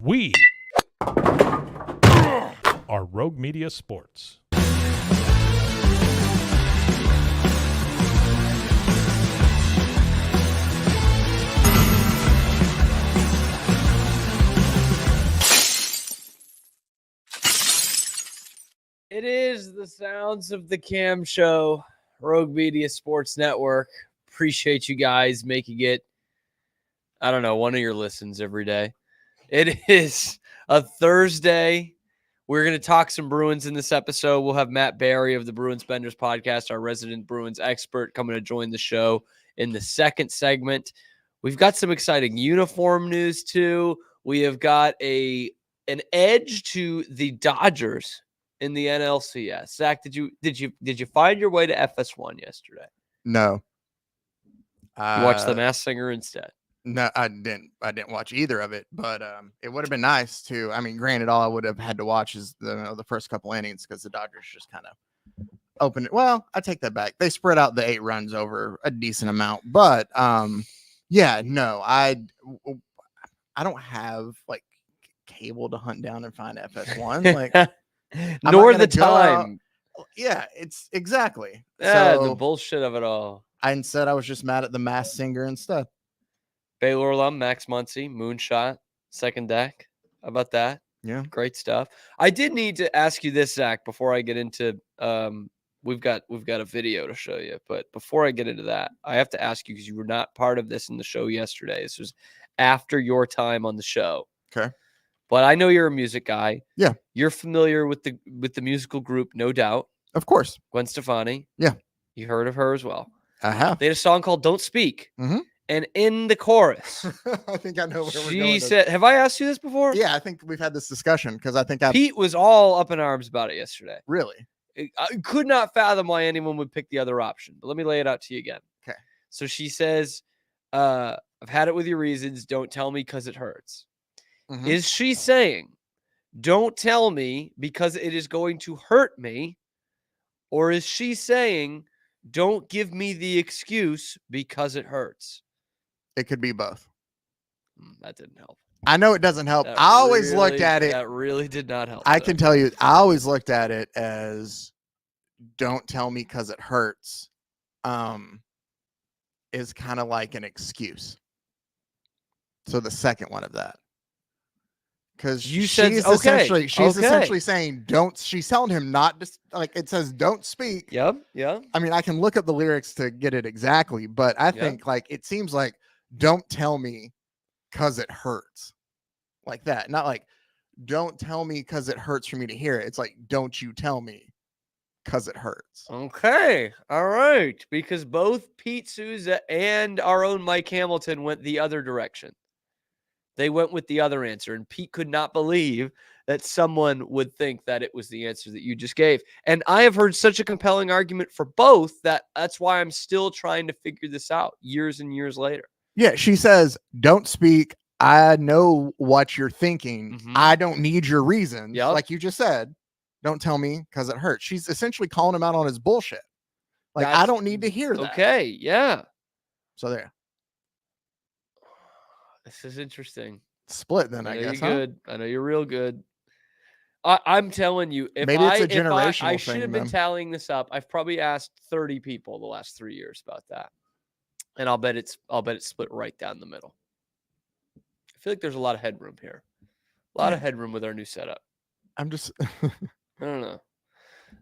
We are Rogue Media Sports. It is the sounds of the Cam Show, Rogue Media Sports Network. Appreciate you guys making it, I don't know, one of your listens every day. It is a Thursday. We're going to talk some Bruins in this episode. We'll have Matt Barry of the Bruins Benders Podcast, our resident Bruins expert, coming to join the show in the second segment. We've got some exciting uniform news, too. We have got an edge to the Dodgers in the NLCS. Zach, did you find your way to FS1 yesterday? No. You watched The Masked Singer instead. No, I didn't watch either of it, but it would have been nice to. I mean, granted, all I would have had to watch is the first couple innings because the Dodgers just kind of opened it. Well, I take that back. They spread out the 8 runs over a decent amount, but yeah, no, I don't have like cable to hunt down and find FS1. Like, nor the time. Yeah, it's exactly. So, the bullshit of it all. Instead, I was just mad at the Masked Singer instead. Baylor alum Max Muncy, Moonshot, second deck. How about that? Yeah. Great stuff. I did need to ask you this, Zach, before I get into we've got a video to show you. But before I get into that, I have to ask you because you were not part of this in the show yesterday. This was after your time on the show. Okay. But I know you're a music guy. Yeah. You're familiar with the musical group, no doubt. Of course. Gwen Stefani. Yeah. You heard of her as well. I have. They had a song called Don't Speak. Mm-hmm. And in the chorus, I think I know where we're going. She said, have I asked you this before? Yeah, I think we've had this discussion because I think Pete was all up in arms about it yesterday. Really? I could not fathom why anyone would pick the other option, but let me lay it out to you again. Okay. So she says, I've had it with your reasons. Don't tell me because it hurts. Mm-hmm. Is she saying, don't tell me because it is going to hurt me? Or is she saying, don't give me the excuse because it hurts? It could be both. That didn't help. I know it doesn't help. That I always looked really- at it. That really did not help. I though. can tell you, I always looked at it as don't tell me because it hurts. Is kind of like an excuse. So the second one of that. Because You she's said- okay, essentially saying don't. She's telling him not to, like it says don't speak. Yep. Yeah. I mean, I can look up the lyrics to get it exactly, but I think like it seems like don't tell me because it hurts, like that. Not like don't tell me because it hurts for me to hear it. It's like don't you tell me because it hurts. Okay. All right. Because both Pete Souza and our own Mike Hamilton went the other direction. They went with the other answer, and Pete could not believe that someone would think that it was the answer that you just gave. And I have heard such a compelling argument for both that's why I'm still trying to figure this out years and years later. Yeah, she says don't speak. I know what you're thinking. Mhm. I don't need your reasons. Yep. Like you just said, don't tell me because it hurts. She's essentially calling him out on his bullshit. Like I That's- don't need to hear that. Okay. Yeah. So there. This is interesting. Split then, I know guess. you're Huh? good. I know you're real good. I'm telling you, if Maybe it's a I generational should thing, have been then. tallying this up. I've probably asked 30 people the last 3 years about that, and I'll bet it's split right down the middle. I feel like there's a lot of headroom here, a lot of headroom with our new setup. I'm just I don't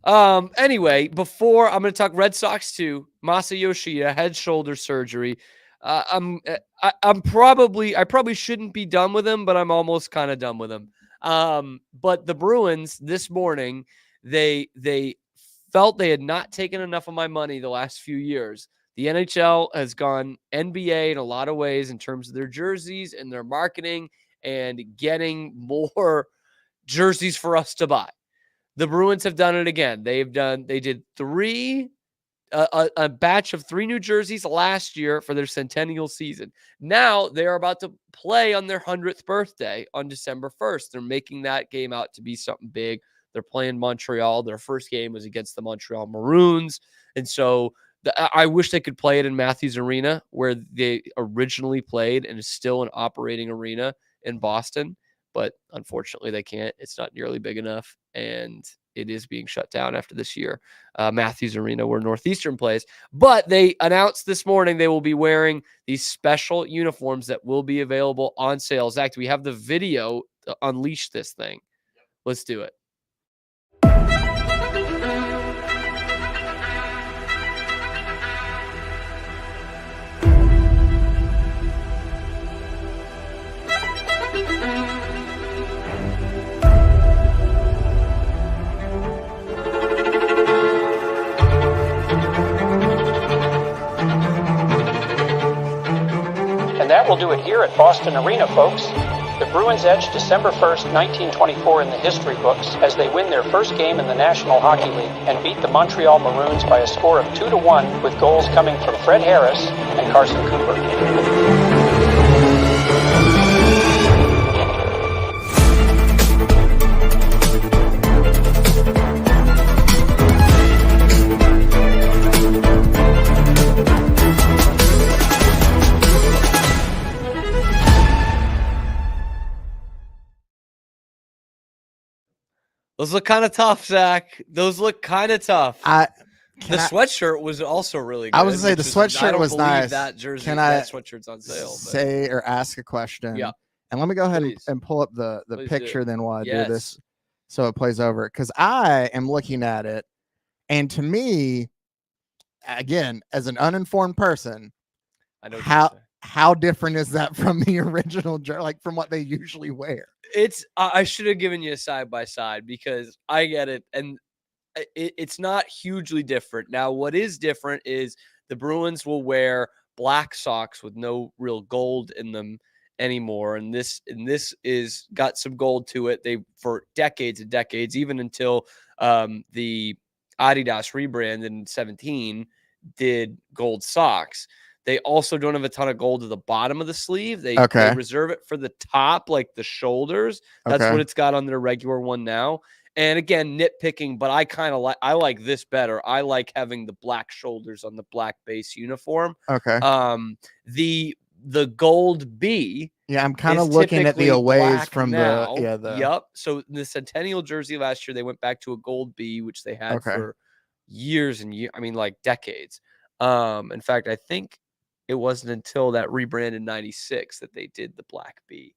know. Anyway, before I'm going to talk Red Sox too. Masataka Yoshida head shoulder surgery. I probably shouldn't be done with him, but I'm almost kind of done with him. But the Bruins this morning, they felt they had not taken enough of my money the last few years. The NHL has gone NBA in a lot of ways in terms of their jerseys and their marketing and getting more jerseys for us to buy. The Bruins have done it again. They did a batch of 3 new jerseys last year for their centennial season. Now they are about to play on their 100th birthday on December 1st. They're making that game out to be something big. They're playing Montreal. Their first game was against the Montreal Maroons. And so I wish they could play it in Matthews Arena where they originally played and is still an operating arena in Boston. But unfortunately they can't. It's not nearly big enough. And it is being shut down after this year. Matthews Arena, where Northeastern plays. But they announced this morning they will be wearing these special uniforms that will be available on sale. Zach, do we have the video to unleash this thing? Let's do it. And that will do it here at Boston Arena, folks. The Bruins edge December 1st, 1924 in the history books as they win their first game in the National Hockey League and beat the Montreal Maroons by a score of 2-1 with goals coming from Fred Harris and Carson Cooper. Those look kind of tough, Zach. Those look kind of tough. The sweatshirt was also really good. I was going to say the sweatshirt was nice. That jersey, Can that sweatshirt's on sale. Say or ask a question? Yeah. And let me go ahead Please. and pull up the Please picture then while I Yes. do this so it plays over. Because I am looking at it, and to me, again, as an uninformed person, I know what you're saying. how different is that from the original, like from what they usually wear? I should have given you a side by side because I get it, and it's not hugely different. Now, what is different is the Bruins will wear black socks with no real gold in them anymore, and this is got some gold to it. They for decades and decades, even until the Adidas rebrand in 2017 did gold socks. They also don't have a ton of gold at the bottom of the sleeve. They reserve it for the top, like the shoulders. That's what it's got on their regular one now. And again, nitpicking, but I like this better. I like having the black shoulders on the black base uniform. Okay. The gold B. Yeah, I'm kind of is looking at the typically aways black from now. the Yep. So the Centennial jersey last year, they went back to a gold B, which they had for years and years. I mean, like decades. In fact, I think it wasn't until that rebranded 96 that they did the black B.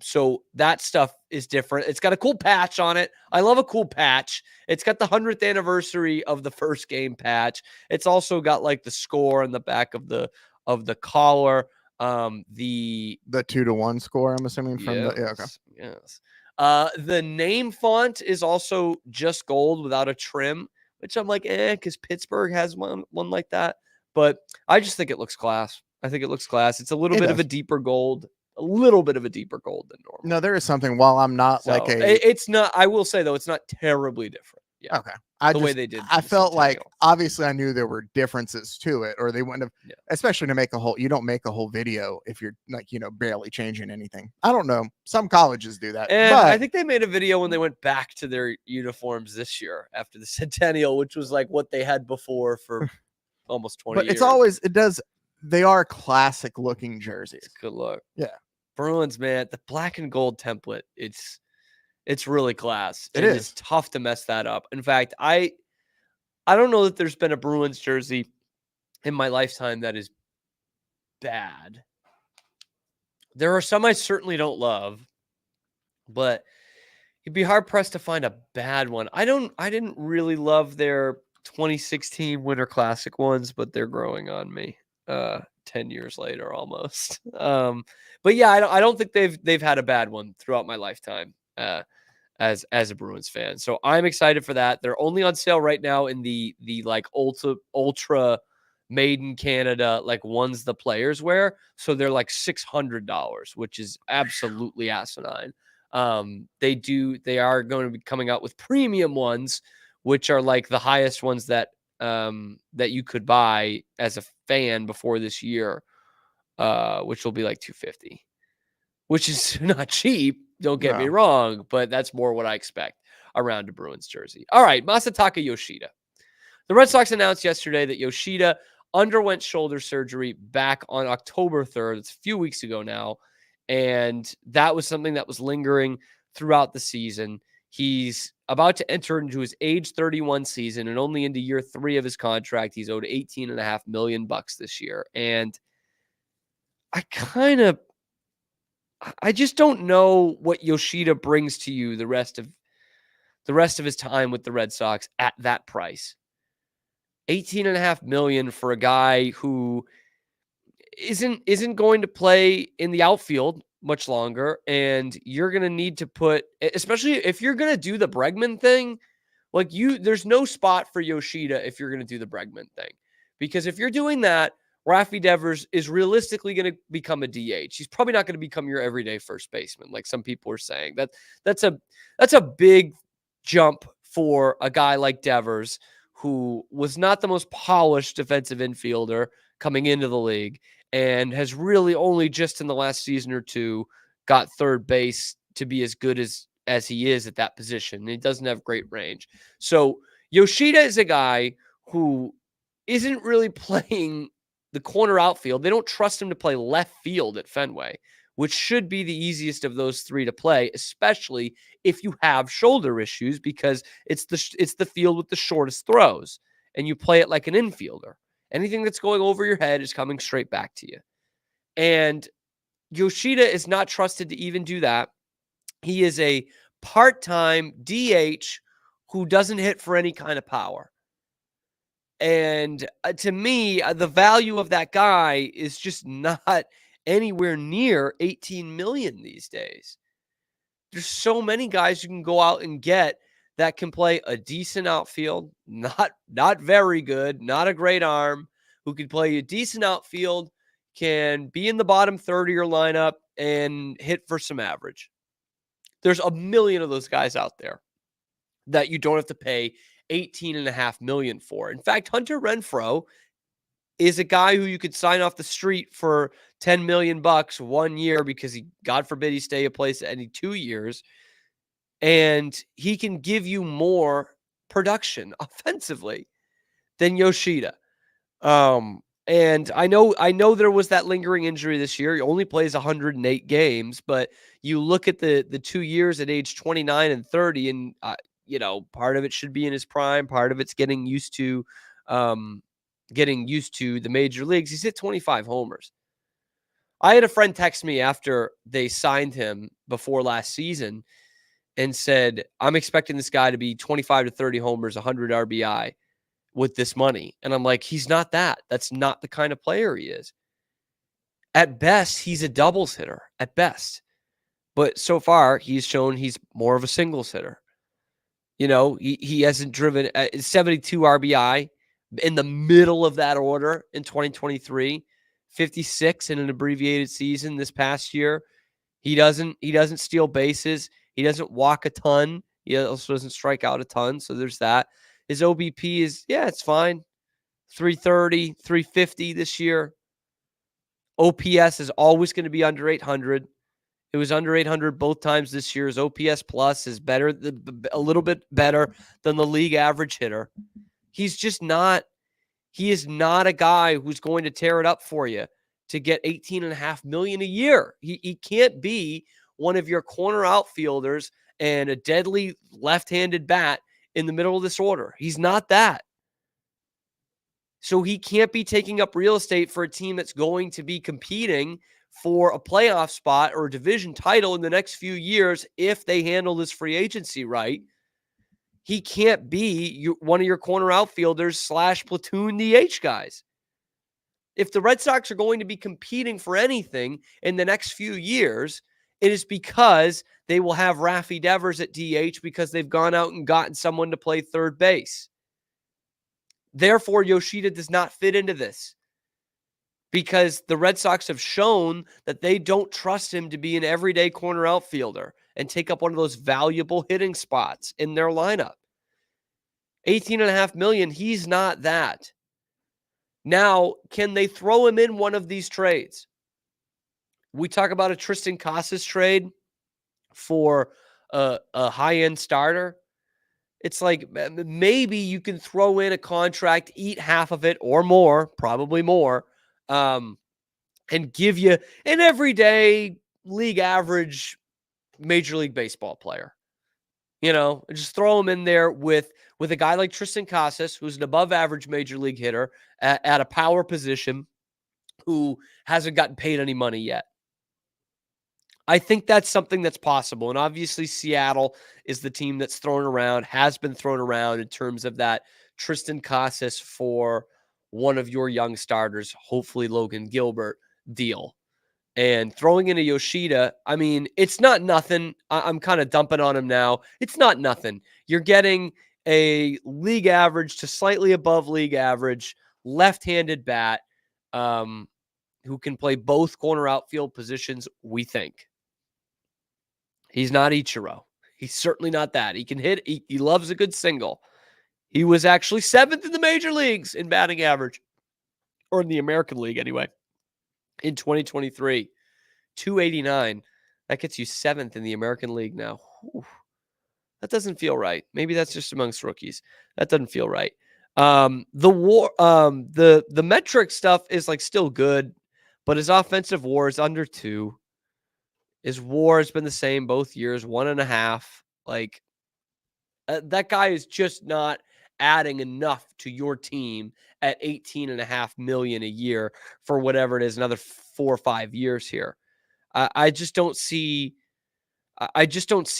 So that stuff is different. It's got a cool patch on it. I love a cool patch. It's got the 100th anniversary of the first game patch. It's also got like the score on the back of the collar. The 2-1 score, I'm assuming from okay. Yes. The name font is also just gold without a trim, which I'm like, because Pittsburgh has one like that. But I just think it looks class. I think it looks class. It's a little bit of a deeper gold, than normal. No, there is something. While I'm not it's not. I will say though, it's not terribly different. Yeah. Okay. Way they did. I felt like obviously I knew there were differences to it, or they wouldn't have, especially to make you don't make a whole video if you're like, barely changing anything. I don't know. Some colleges do that. And but I think they made a video when they went back to their uniforms this year after the Centennial, which was like what they had before for almost 20 years. They are classic looking jerseys. Good look. Yeah. Bruins, man, the black and gold template, it's really class. It is. It's tough to mess that up. In fact, I don't know that there's been a Bruins jersey in my lifetime that is bad. There are some I certainly don't love, but you'd be hard pressed to find a bad one. I didn't really love their 2016 Winter Classic ones, but they're growing on me 10 years later almost. But yeah, I don't think they've had a bad one throughout my lifetime as a Bruins fan. So I'm excited for that. They're only on sale right now in the like ultra made in Canada, like ones the players wear. So they're like $600, which is absolutely asinine. They are going to be coming out with premium ones, which are like the highest ones that you could buy as a fan before this year, which will be like $250, which is not cheap. Don't get me wrong, but that's more what I expect around a Bruins jersey. All right, Masataka Yoshida. The Red Sox announced yesterday that Yoshida underwent shoulder surgery back on October 3rd. It's a few weeks ago now, and that was something that was lingering throughout the season. He's about to enter into his age 31 season and only into year 3 of his contract. He's owed $18.5 million this year. And I just don't know what Yoshida brings to you the rest of his time with the Red Sox at that price. $18.5 million for a guy who isn't going to play in the outfield much longer, and you're going to need to put, especially if you're going to do the Bregman thing, there's no spot for Yoshida if you're going to do the Bregman thing, because if you're doing that, Rafi Devers is realistically going to become a DH. He's probably not going to become your everyday first baseman, like some people are saying. That's a big jump for a guy like Devers, who was not the most polished defensive infielder coming into the league, and has really only just in the last season or two got third base to be as good as he is at that position. And he doesn't have great range. So Yoshida is a guy who isn't really playing the corner outfield. They don't trust him to play left field at Fenway, which should be the easiest of those three to play, especially if you have shoulder issues, because it's the field with the shortest throws, and you play it like an infielder. Anything that's going over your head is coming straight back to you. And Yoshida is not trusted to even do that. He is a part-time DH who doesn't hit for any kind of power. And to me, the value of that guy is just not anywhere near $18 million these days. There's so many guys you can go out and get that can play a decent outfield, not very good, not a great arm, who can play a decent outfield, can be in the bottom third of your lineup and hit for some average. There's a million of those guys out there that you don't have to pay $18.5 million for. In fact, Hunter Renfroe is a guy who you could sign off the street for $10 million 1 year, because he, God forbid, he stay a place any 2 years. and he can give you more production offensively than Yoshida. And I know there was that lingering injury this year. He only plays 108 games, but you look at the 2 years at age 29 and 30, and part of it should be in his prime. Part of it's getting used to the major leagues. He's hit 25 homers. I had a friend text me after they signed him before last season and said, I'm expecting this guy to be 25 to 30 homers, 100 RBI with this money. And I'm like, he's not that. That's not the kind of player he is. At best, he's a doubles hitter at best. But so far, he's shown he's more of a singles hitter. He hasn't driven 72 RBI in the middle of that order in 2023, 56 in an abbreviated season this past year. He doesn't steal bases. He doesn't walk a ton. He also doesn't strike out a ton. So there's that. His OBP is, it's fine. 330, 350 this year. OPS is always going to be under 800. It was under 800 both times this year. His OPS plus is better, a little bit better than the league average hitter. He is not a guy who's going to tear it up for you to get $18.5 million a year. He can't be one of your corner outfielders and a deadly left-handed bat in the middle of this order. He's not that. So he can't be taking up real estate for a team that's going to be competing for a playoff spot or a division title in the next few years if they handle this free agency right. He can't be one of your corner outfielders / platoon DH guys. If the Red Sox are going to be competing for anything in the next few years, it is because they will have Raffy Devers at DH because they've gone out and gotten someone to play third base. Therefore, Yoshida does not fit into this because the Red Sox have shown that they don't trust him to be an everyday corner outfielder and take up one of those valuable hitting spots in their lineup. $18.5 million, he's not that. Now, can they throw him in one of these trades? We talk about a Tristan Casas trade for a high-end starter. It's like maybe you can throw in a contract, eat half of it or more, probably more, and give you an everyday league average Major League Baseball player. Just throw him in there with a guy like Tristan Casas, who's an above-average Major League hitter at a power position who hasn't gotten paid any money yet. I think that's something that's possible. And obviously Seattle is the team that's has been thrown around in terms of that Tristan Casas for one of your young starters, hopefully Logan Gilbert deal. And throwing in a Yoshida, I mean, it's not nothing. I'm kind of dumping on him now. It's not nothing. You're getting a league average to slightly above league average left-handed bat who can play both corner outfield positions, we think. He's not Ichiro. He's certainly not that. He can hit. He loves a good single. He was actually 7th in the major leagues in batting average, or in the American League anyway, in 2023. 289. That gets you 7th in the American League now. Whew. That doesn't feel right. Maybe that's just amongst rookies. That doesn't feel right. The metric stuff is like still good, but his offensive WAR is under 2. His WAR has been the same both years, 1.5. Like that guy is just not adding enough to your team at $18.5 million a year for whatever it is, another 4 or 5 years here. I just don't see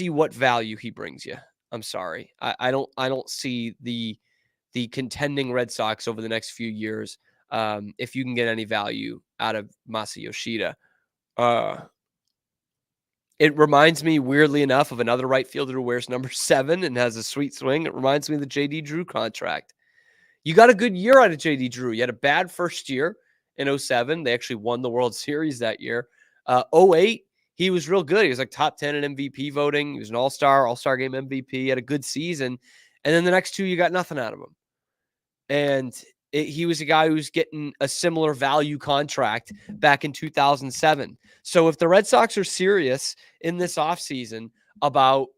what value he brings you. I'm sorry. I don't see the contending Red Sox over the next few years if you can get any value out of Masataka Yoshida. It reminds me, weirdly enough, of another right fielder who wears number 7 and has a sweet swing. It reminds me of the J.D. Drew contract. You got a good year out of J.D. Drew. You had a bad first year in 2007. They actually won the World Series that year. 2008, he was real good. He was like top 10 in MVP voting. He was an all-star game MVP. He had a good season. And then the next 2, you got nothing out of him. And he was a guy who was getting a similar value contract back in 2007. So if the Red Sox are serious in this offseason about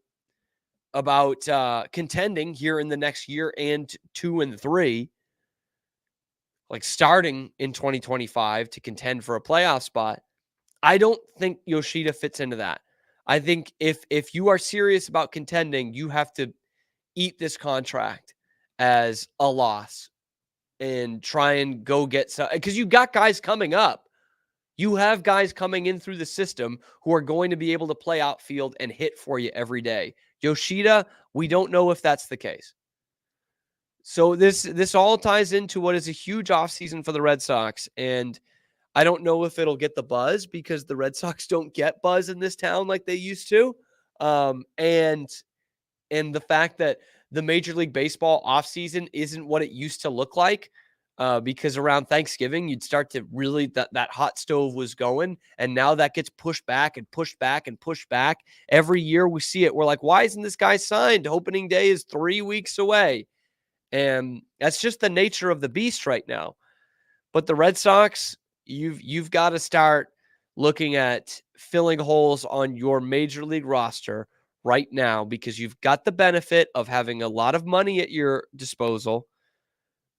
about contending here in the next year and 2 and 3, like starting in 2025 to contend for a playoff spot, I don't think Yoshida fits into that. I think if you are serious about contending, you have to eat this contract as a loss and try and go get some, because you got guys coming up. You have guys coming in through the system who are going to be able to play outfield and hit for you every day. Yoshida, we don't know if that's the case. So this all ties into what is a huge offseason for the Red Sox. And I don't know if it'll get the buzz because the Red Sox don't get buzz in this town like they used to. And the fact that the Major League Baseball offseason isn't what it used to look like, because around Thanksgiving, you'd start to really, that hot stove was going. And now that gets pushed back and pushed back and pushed back. Every year we see it. We're like, why isn't this guy signed? Opening day is 3 weeks away. And that's just the nature of the beast right now. But the Red Sox, you've got to start looking at filling holes on your Major League roster right now, because you've got the benefit of having a lot of money at your disposal.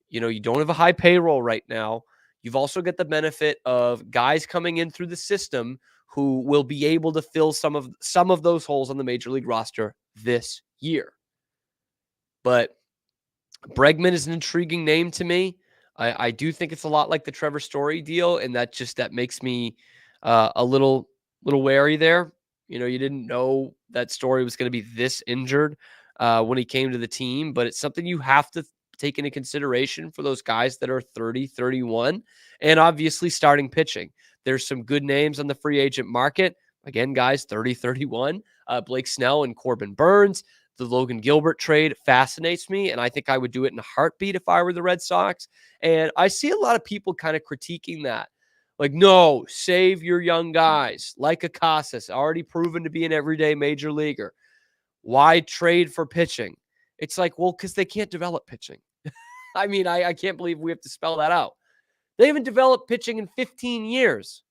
You know, you don't have a high payroll right now. You've also got the benefit of guys coming in through the system who will be able to fill some of those holes on the Major League roster this year. But Bregman is an intriguing name to me. I do think it's a lot like the Trevor Story deal, and that makes me a little wary there. You know, you didn't know that Story was going to be this injured when he came to the team, but it's something you have to take into consideration for those guys that are 30, 31, and obviously starting pitching. There's some good names on the free agent market. Again, guys, 30, 31, Blake Snell and Corbin Burns. The Logan Gilbert trade fascinates me, and I think I would do it in a heartbeat if I were the Red Sox. And I see a lot of people kind of critiquing that. Like, no, save your young guys, like a Casas, already proven to be an everyday major leaguer. Why trade for pitching? It's like, well, because they can't develop pitching. I mean, I can't believe we have to spell that out. They haven't developed pitching in 15 years.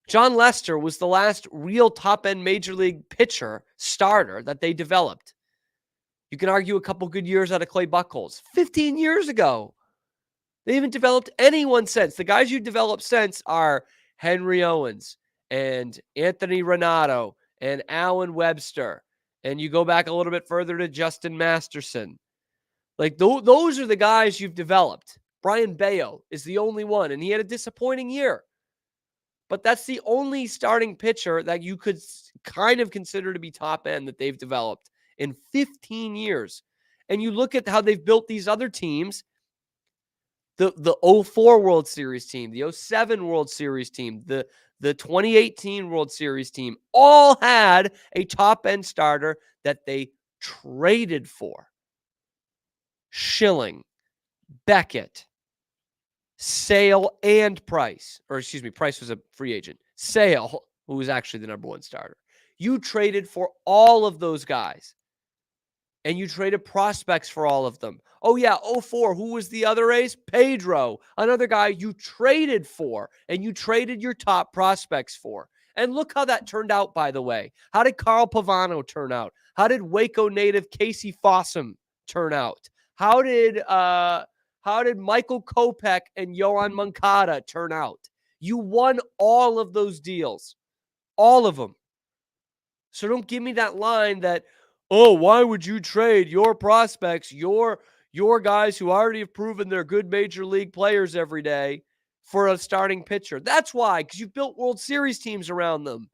John Lester was the last real top-end major league pitcher starter that they developed. You can argue a couple good years out of Clay Buchholz. 15 years ago. They haven't developed anyone since. The guys you developed since are Henry Owens and Anthony Renato and Alan Webster. And you go back a little bit further to Justin Masterson. Like, those are the guys you've developed. Brian Bayo is the only one, and he had a disappointing year. But that's the only starting pitcher that you could kind of consider to be top end that they've developed in 15 years. And you look at how they've built these other teams, the 04 World Series team, the 07 World Series team, the 2018 World Series team, all had a top end starter that they traded for. Schilling, Beckett, Sale, and Price. Or excuse me, Price was a free agent. Sale, who was actually the number one starter. You traded for all of those guys. And you traded prospects for all of them. Oh yeah, 04, who was the other ace? Pedro, another guy you traded for. And you traded your top prospects for. And look how that turned out, by the way. How did Carl Pavano turn out? How did Waco native Casey Fossum turn out? How did Michael Kopech and Yohan Moncada turn out? You won all of those deals. All of them. So don't give me that line that, oh, why would you trade your prospects, your guys who already have proven they're good major league players every day for a starting pitcher? That's why, because you've built World Series teams around them.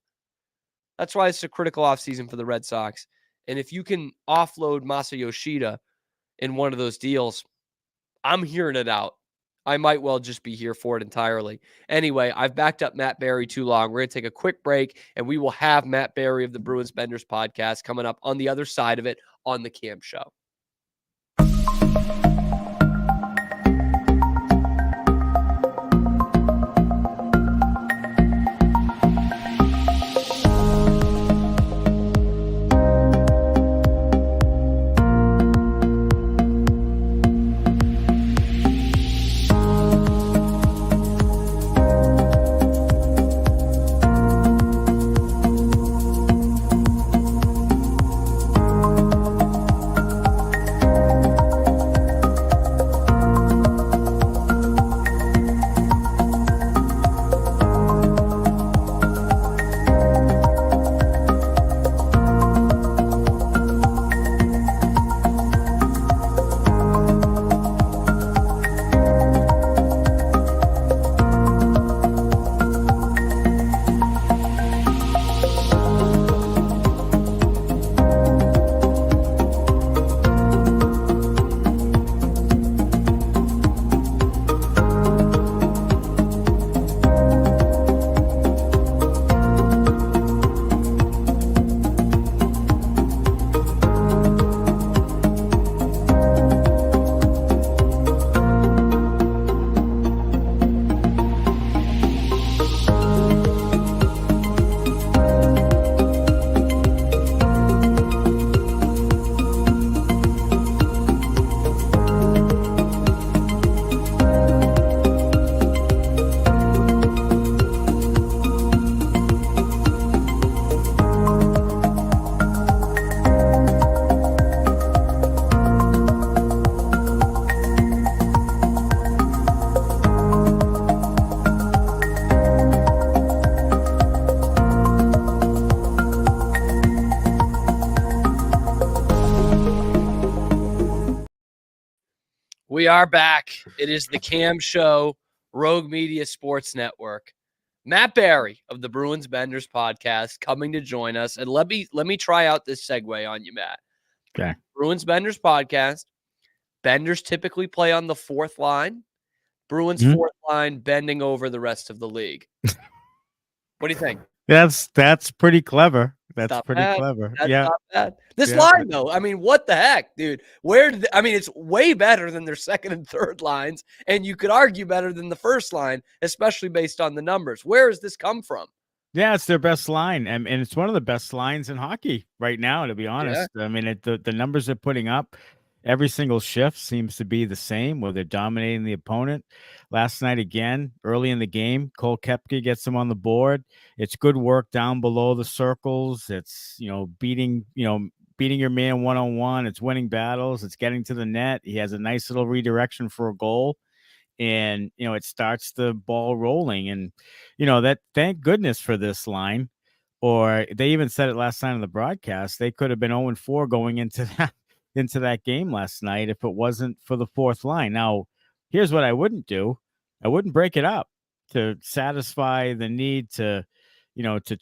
That's why it's a critical offseason for the Red Sox. And if you can offload Masataka Yoshida in one of those deals, I'm hearing it out. I might well just be here for it entirely. Anyway, I've backed up Matt Barry too long. We're going to take a quick break, and we will have Matt Barry of the Bruins Benders Podcast coming up on the other side of it on the Cam Show. We are back. It is the Cam Show, Rogue Media Sports Network. Matt Barry of the Bruins Benders Podcast coming to join us. And let me try out this segue on you, Matt. Okay. Bruins Benders Podcast. Benders typically play on the fourth line. Bruins fourth line bending over the rest of the league. What do you think? That's pretty clever. That's Not pretty bad. clever. That's Yeah. not bad. This Yeah. line, though, I mean, what the heck, dude? It's way better than their second and third lines, and you could argue better than the first line, especially based on the numbers. Where has this come from? Yeah, it's their best line, and it's one of the best lines in hockey right now, to be honest. I mean, the numbers they're putting up, every single shift seems to be the same, where they're dominating the opponent. Last night, again, early in the game, Cole Koepka gets them on the board. It's good work down below the circles. It's, beating your man one-on-one. It's winning battles. It's getting to the net. He has a nice little redirection for a goal. And, it starts the ball rolling. And, that thank goodness for this line. Or they even said it last night on the broadcast. They could have been 0-4 going into that game last night if it wasn't for the fourth line. Now, here's what I wouldn't do. I wouldn't break it up to satisfy the need to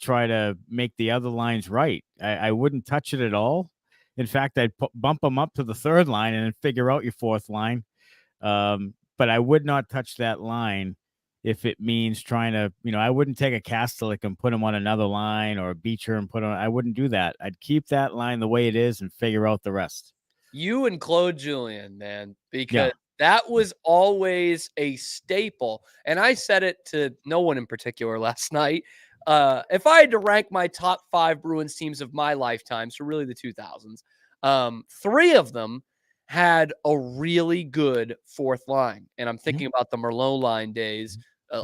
try to make the other lines right. I wouldn't touch it at all. In fact, I'd bump them up to the third line and then figure out your fourth line. But I would not touch that line if it means trying to, I wouldn't take a Kastelik and put him on another line, or a Beecher and I wouldn't do that. I'd keep that line the way it is and figure out the rest. You and Claude Julien, man, because that was always a staple. And I said it to no one in particular last night. If I had to rank my top 5 Bruins teams of my lifetime, so really the 2000s, 3 of them had a really good fourth line. And I'm thinking about the Merlot line days,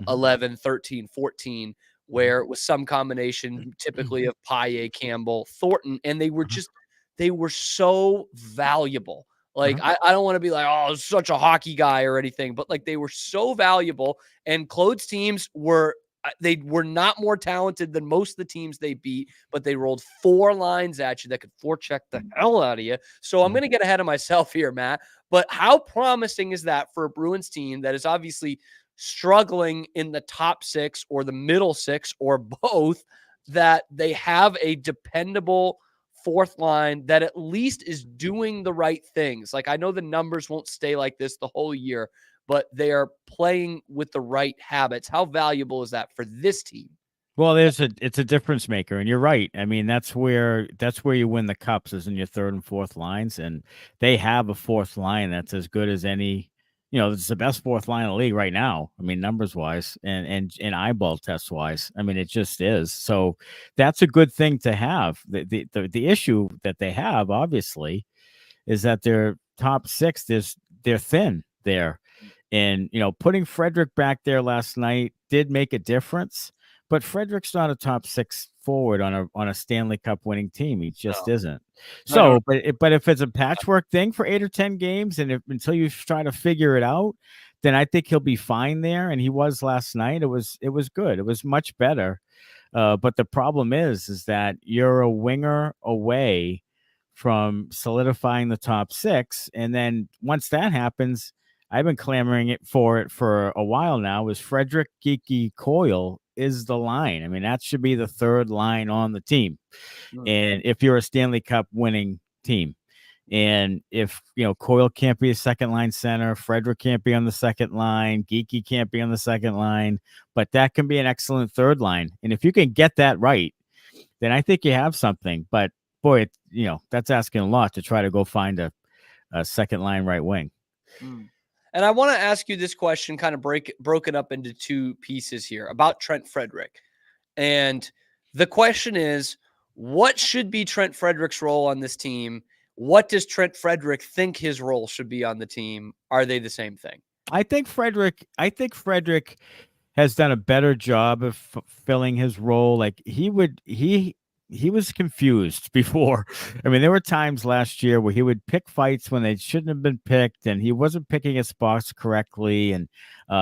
11, 13, 14, where it was some combination typically of Paille, Campbell, Thornton, and they were so valuable. Like, I don't want to be like, oh, such a hockey guy or anything, but like they were so valuable. And Claude's teams were not more talented than most of the teams they beat, but they rolled 4 lines at you that could forecheck the hell out of you. So I'm going to get ahead of myself here, Matt. But how promising is that for a Bruins team that is obviously struggling in the top 6 or the middle 6 or both, that they have a dependable fourth line that at least is doing the right things? Like, I know the numbers won't stay like this the whole year, but they are playing with the right habits. How valuable is that for this team? Well, it's a difference maker, and you're right. I mean, that's where you win the cups, is in your third and fourth lines, and they have a fourth line that's as good as any. It's the best fourth line in the league right now. I mean, numbers wise and eyeball test wise. I mean, it just is. So that's a good thing to have. The issue that they have, obviously, is that their top 6 they're thin there. And, putting Frederick back there last night did make a difference, but Frederick's not a top 6 forward on a Stanley Cup winning team. He just isn't. So, but if it's a patchwork thing for 8 or 10 games, and until you try to figure it out, then I think he'll be fine there. And he was last night. It was good. It was much better. But the problem is that you're a winger away from solidifying the top 6. And then once that happens, I've been clamoring for it for a while now, is Frederick, Geeky, Coyle is the line. I mean, that should be the third line on the team. And if you're a Stanley Cup winning team, and if, Coyle can't be a second line center, Frederick can't be on the second line, Geeky can't be on the second line, but that can be an excellent third line. And if you can get that right, then I think you have something. But boy, that's asking a lot to try to go find a second line right wing. And I want to ask you this question, kind of broken up into 2 pieces here, about Trent Frederick. And the question is, what should be Trent Frederick's role on this team? What does Trent Frederick think his role should be on the team? Are they the same thing? I think Frederick has done a better job of filling his role. Like, he he was confused before. I mean, there were times last year where he would pick fights when they shouldn't have been picked, and he wasn't picking his spots correctly. And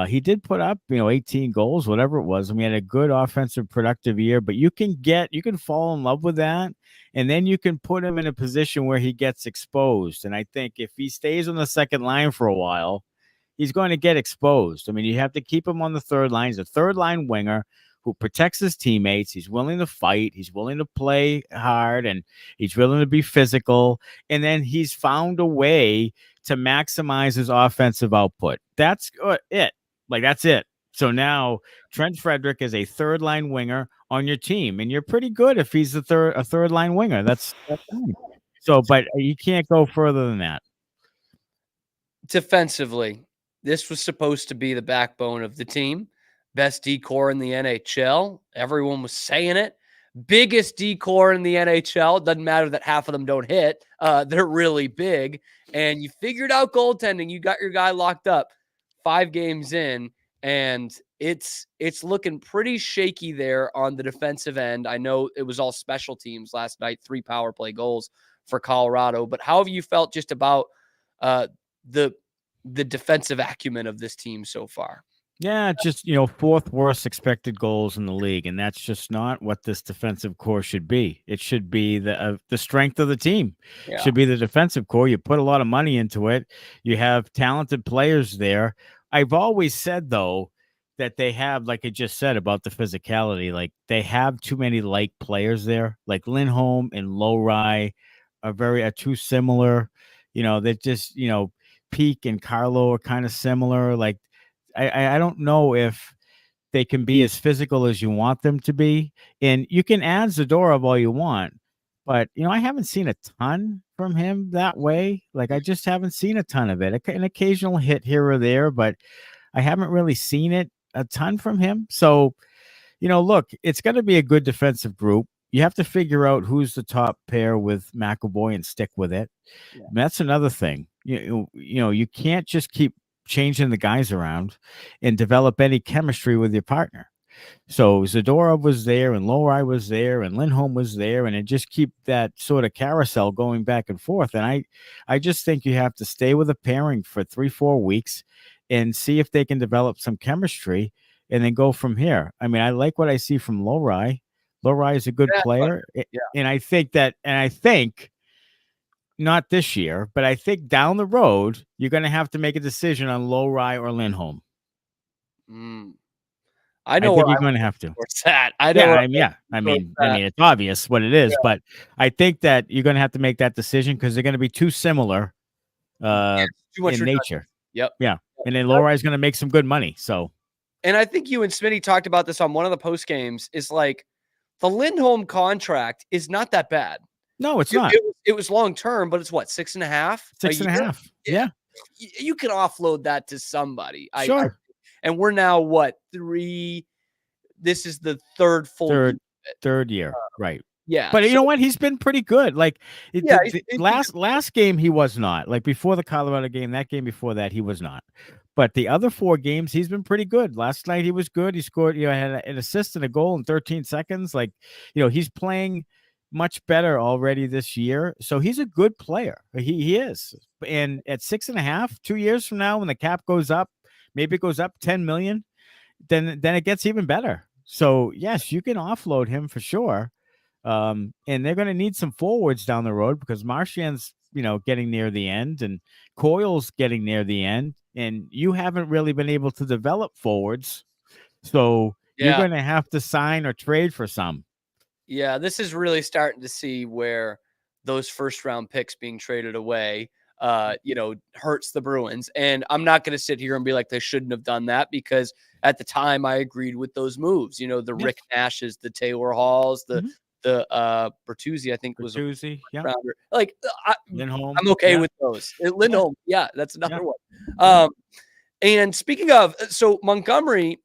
he did put up, 18 goals, whatever it was. I mean, he had a good offensive, productive year, but you can fall in love with that. And then you can put him in a position where he gets exposed. And I think if he stays on the second line for a while, he's going to get exposed. I mean, you have to keep him on the third line. He's a third line winger who protects his teammates. He's willing to fight. He's willing to play hard, and he's willing to be physical. And then he's found a way to maximize his offensive output. That's it. That's it. So now Trent Frederick is a third line winger on your team, and you're pretty good if he's a third line winger. That's fine. So, but you can't go further than that. Defensively, this was supposed to be the backbone of the team. Best D-core in the NHL. Everyone was saying it. Biggest D-core in the NHL. Doesn't matter that half of them don't hit. They're really big. And you figured out goaltending. You got your guy locked up 5 games in, and it's looking pretty shaky there on the defensive end. I know it was all special teams last night, 3 power play goals for Colorado. But how have you felt just about the defensive acumen of this team so far? Yeah, just, 4th worst expected goals in the league, and that's just not what this defensive core should be. It should be the strength of the team. Yeah. Should be the defensive core. You put a lot of money into it. You have talented players there. I've always said, though, that they have, like I just said about the physicality, like they have too many like players there. Like Lindholm and Lowry are too similar. They're just, Peak and Carlo are kind of similar. Like, I don't know if they can be as physical as you want them to be. And you can add Zadorov all you want, but, I haven't seen a ton from him that way. Like, I just haven't seen a ton of it. An occasional hit here or there, but I haven't really seen it a ton from him. So, look, it's going to be a good defensive group. You have to figure out who's the top pair with McAvoy and stick with it. Yeah. That's another thing. You can't just keep changing the guys around and develop any chemistry with your partner. So Zadorov was there, and Lowry was there, and Lindholm was there, and it just keep that sort of carousel going back and forth. And I just think you have to stay with a pairing for 3-4 weeks and see if they can develop some chemistry, and then go from here. I mean, I like what I see from Lowry. Lowry is a good player, and I think not this year, but I think down the road, you're going to have to make a decision on Lowry or Lindholm. I know think you're going to have to. I know. I mean, it's obvious what it is, but I think that you're going to have to make that decision because they're going to be too similar too much in nature. Yep. Yeah. And then Lowry is going to make some good money. So, and I think you and Smitty talked about this on one of the post games. Is like the Lindholm contract is not that bad. No, it's not. It was long term, but it's what, 6.5? 6.5. Yeah. You can offload that to somebody. Sure. And we're now what, 3? This is the third year, right? Yeah. But you know what? He's been pretty good. Like last game, he was not. Like before the Colorado game, that game before that, he was not. But the other 4 games, he's been pretty good. Last night, he was good. He scored, had an assist and a goal in 13 seconds. Like, he's playing much better already this year. So he's a good player. He is. And at 6.5, 2 years from now, when the cap goes up, maybe it goes up 10 million, then it gets even better. So yes, you can offload him for sure. And they're going to need some forwards down the road because Marchand's, getting near the end and Coyle's getting near the end, and you haven't really been able to develop forwards. So you're going to have to sign or trade for some. Yeah, this is really starting to see where those first round picks being traded away, hurts the Bruins. And I'm not going to sit here and be like they shouldn't have done that because at the time I agreed with those moves. The Rick Nashes, the Taylor Halls, the Bertuzzi, I think was a rounder. Like Lindholm. I'm okay with those. Lindholm, that's another one. And speaking of, so Montgomery,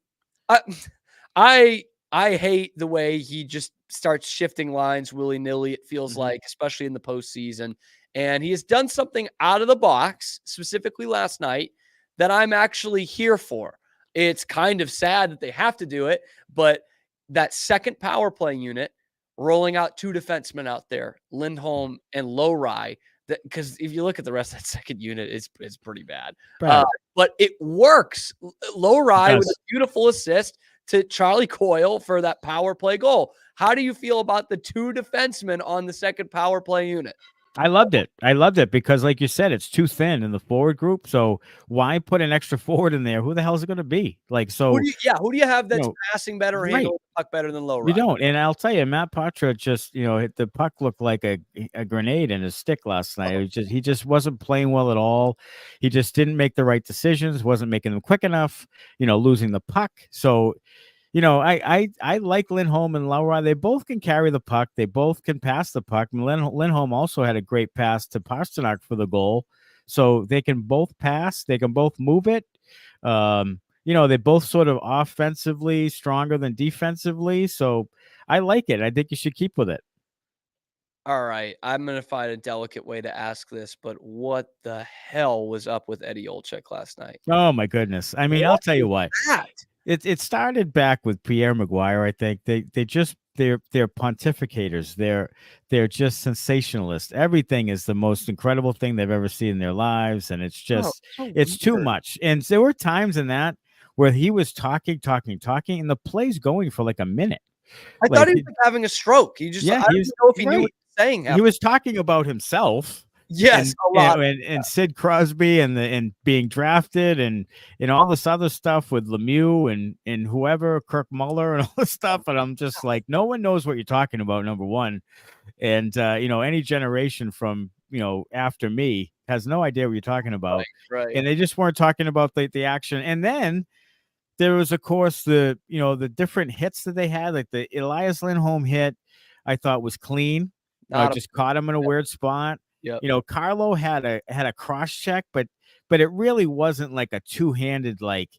I hate the way he just starts shifting lines willy-nilly, it feels like, especially in the postseason. And he has done something out of the box, specifically last night, that I'm actually here for. It's kind of sad that they have to do it, but that second power play unit rolling out 2 defensemen out there, Lindholm and Lowry. Because if you look at the rest of that second unit, it's pretty bad. But it works. Lowry with a beautiful assist to Charlie Coyle for that power play goal. How do you feel about the 2 defensemen on the second power play unit? I loved it because, like you said, it's too thin in the forward group. So why put an extra forward in there? Who the hell is it going to be? Like, so who do you have that's passing better or handling the puck better than Lowry? You don't. And I'll tell you, Matt Poitras just, hit the puck looked like a grenade in his stick last night. He just wasn't playing well at all. He just didn't make the right decisions, wasn't making them quick enough, losing the puck. So, I like Lindholm and Lowry. They both can carry the puck. They both can pass the puck. And Lindholm also had a great pass to Pasternak for the goal. So they can both pass. They can both move it. They both sort of offensively stronger than defensively. So I like it. I think you should keep with it. All right. I'm going to find a delicate way to ask this, but what the hell was up with Eddie Olczyk last night? Oh, my goodness. I mean, I'll tell you what. It started back with Pierre Maguire. I think they're pontificators. They're just sensationalists. Everything is the most incredible thing they've ever seen in their lives, and it's just it's too much. And there were times in that where he was talking, and the play's going for like a minute. I thought he was having a stroke. I don't know if he knew what he was saying. He was talking about himself. Yes, a lot. And Sid Crosby and being drafted and all this other stuff with Lemieux and whoever, Kirk Muller and all this stuff. And I'm just like, no one knows what you're talking about, number one. And, any generation from, after me has no idea what you're talking about. Right. And they just weren't talking about the action. And then there was, of course, the different hits that they had, like the Elias Lindholm hit, I thought was clean. Just caught him in a weird spot. Yep. Carlo had a cross check, but it really wasn't like a two-handed, like,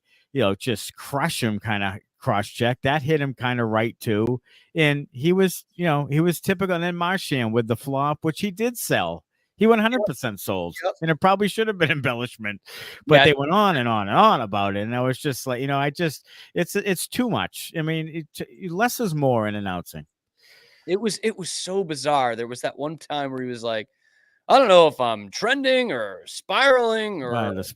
just crush him kind of cross check. That hit him kind of right too. And he was typical. And then Marchand with the flop, which he did sell. He went 100% sold. Yep. And it probably should have been embellishment, but they went on and on and on about it. And I was just like, it's too much. I mean, less is more in announcing. It was so bizarre. There was that one time where he was like, I don't know if I'm trending or spiraling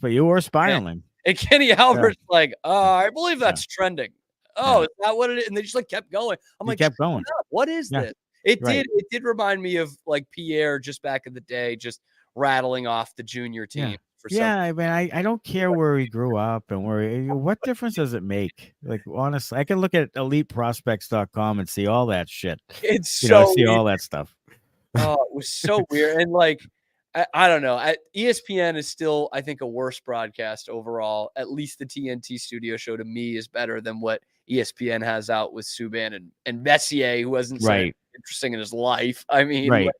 but you were spiraling. And Kenny Albert's like, I believe that's trending. Oh, is that what it is? And they just like kept going. I'm like, kept going. What is this? It did remind me of like Pierre just back in the day, just rattling off the junior team. I mean, I don't care where he grew up and what difference does it make? Like, honestly, I can look at eliteprospects.com and see all that shit. It's so see all that stuff. Oh, it was so weird. And like, I don't know. ESPN is still, I think, a worse broadcast overall. At least the TNT studio show to me is better than what ESPN has out with Subban and Messier, who wasn't so interesting in his life. I mean,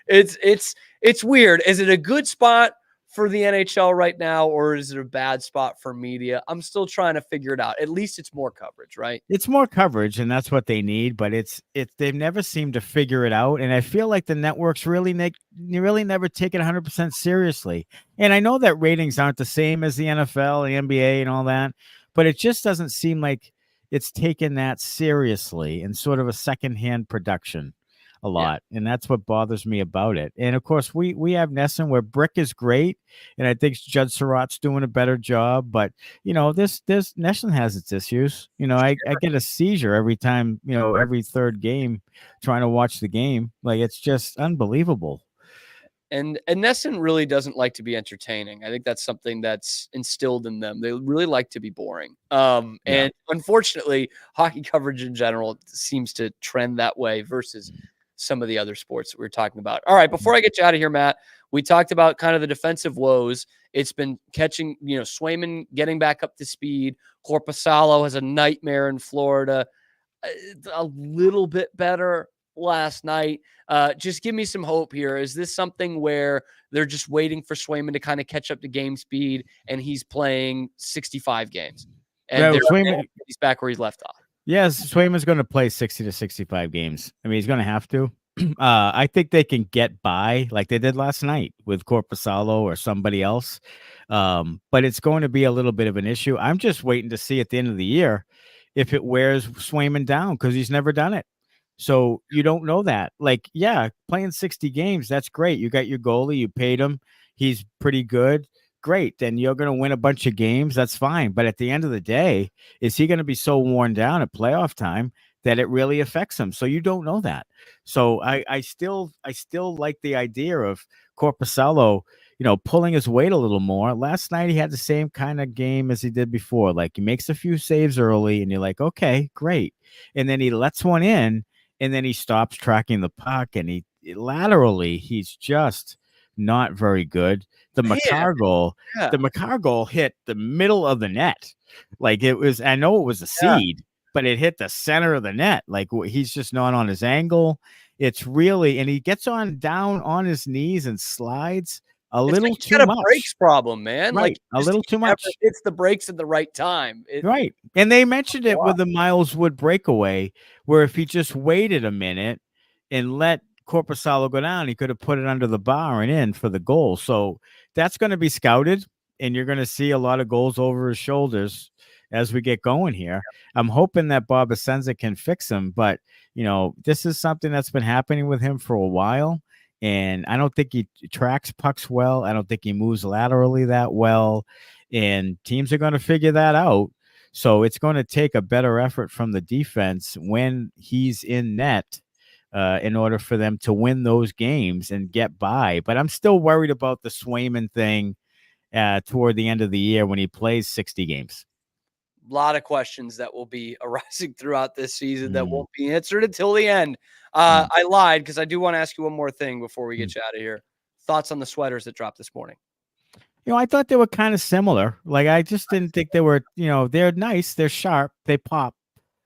it's weird. Is it a good spot for the NHL right now, or is it a bad spot for media? I'm still trying to figure it out. At least it's more coverage, right? It's more coverage, and that's what they need, but they've never seemed to figure it out. And I feel like the networks really never take it 100% seriously. And I know that ratings aren't the same as the NFL, the NBA, and all that, but it just doesn't seem like it's taken that seriously in sort of a secondhand production a lot. Yeah. And that's what bothers me about it. And of course we have Nesson where Brick is great. And I think Judd Surratt's doing a better job, but this Nesson has its issues. I get a seizure every time, every third game trying to watch the game. Like, it's just unbelievable. And Nesson really doesn't like to be entertaining. I think that's something that's instilled in them. They really like to be boring. And unfortunately, hockey coverage in general seems to trend that way versus some of the other sports that we were talking about. All right, before I get you out of here, Matt, we talked about kind of the defensive woes. It's been catching, Swayman getting back up to speed. Korpisalo has a nightmare in Florida. A little bit better last night. Just give me some hope here. Is this something where they're just waiting for Swayman to kind of catch up to game speed and he's playing 65 games? And he's back where he left off. Yes, Swayman's going to play 60 to 65 games. I mean, he's going to have to. I think they can get by like they did last night with Korpisalo or somebody else. But it's going to be a little bit of an issue. I'm just waiting to see at the end of the year if it wears Swayman down, because he's never done it. So you don't know that. Like, yeah, playing 60 games, that's great. You got your goalie, you paid him. He's pretty good. Great. Then you're going to win a bunch of games. That's fine. But at the end of the day, is he going to be so worn down at playoff time that it really affects him? So you don't know that. So I still like the idea of Korpisalo, pulling his weight a little more. Last night, he had the same kind of game as he did before. Like, he makes a few saves early and you're like, okay, great. And then he lets one in and then he stops tracking the puck and laterally, he's just not very good. The Makar goal hit the middle of the net. Like, I know it was a seed, but it hit the center of the net. Like, he's just not on his angle. It's really, and he gets down on his knees and slides a little too much. Brakes problem, man. Right, like a little too much. It's the brakes at the right time. Right, and they mentioned it with the Miles Wood breakaway, where if he just waited a minute and let Korpisalo go down, he could have put it under the bar and in for the goal. So that's going to be scouted, and you're going to see a lot of goals over his shoulders as we get going here. I'm hoping that Bob Essenza can fix him, but this is something that's been happening with him for a while, and I don't think he tracks pucks well. I don't think he moves laterally that well, and teams are going to figure that out. So it's going to take a better effort from the defense when he's in net in order for them to win those games and get by. But I'm still worried about the Swayman thing toward the end of the year when he plays 60 games. A lot of questions that will be arising throughout this season that won't be answered until the end. I lied because I do want to ask you one more thing before we get you out of here. Thoughts on the sweaters that dropped this morning? I thought they were kind of similar. Like, I just didn't think they were, they're nice. They're sharp. They pop.